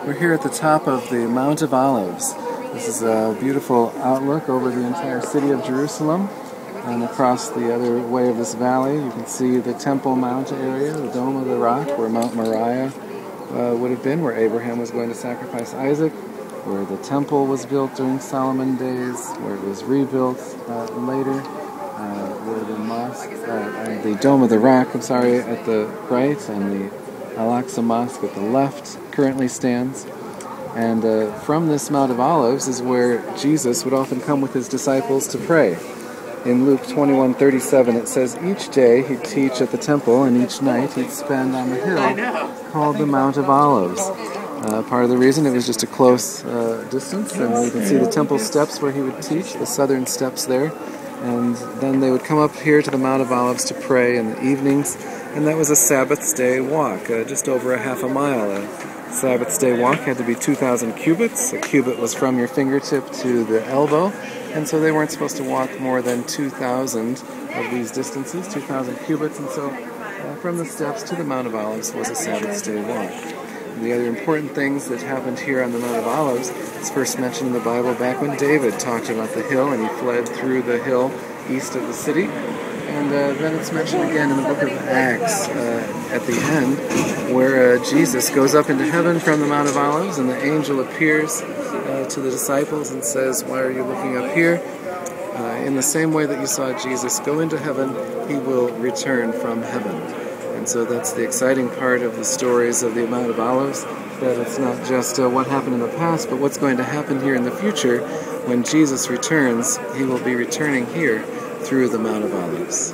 We're here at the top of the Mount of Olives. This is a beautiful outlook over the entire city of Jerusalem. And across the other way of this valley, you can see the Temple Mount area, the Dome of the Rock, where Mount Moriah would have been, where Abraham was going to sacrifice Isaac, where the temple was built during Solomon's days, where it was rebuilt later, where the mosque, the Dome of the Rock, at the right, and the Aqsa Mosque at the left currently stands. And from this Mount of Olives is where Jesus would often come with his disciples to pray. In Luke 21:37 it says, each day he'd teach at the temple, and each night he'd spend on the hill called the Mount of Olives. Part of the reason, it was just a close distance, and you can see the temple steps where he would teach, the southern steps there. And then they would come up here to the Mount of Olives to pray in the evenings, and that was a Sabbath day walk, just over a half a mile. A Sabbath day walk had to be 2,000 cubits. A cubit was from your fingertip to the elbow, and so they weren't supposed to walk more than 2,000 of these distances, 2,000 cubits, and so from the steps to the Mount of Olives was a Sabbath day walk. And the other important things that happened here on the Mount of Olives is first mentioned in the Bible back when David talked about the hill, and he fled through the hill east of the city. And then it's mentioned again in the book of Acts at the end, where Jesus goes up into heaven from the Mount of Olives, and the angel appears to the disciples and says, why are you looking up here? In the same way that you saw Jesus go into heaven, he will return from heaven. And so that's the exciting part of the stories of the Mount of Olives, that it's not just what happened in the past, but what's going to happen here in the future. When Jesus returns, he will be returning here through the Mount of Olives.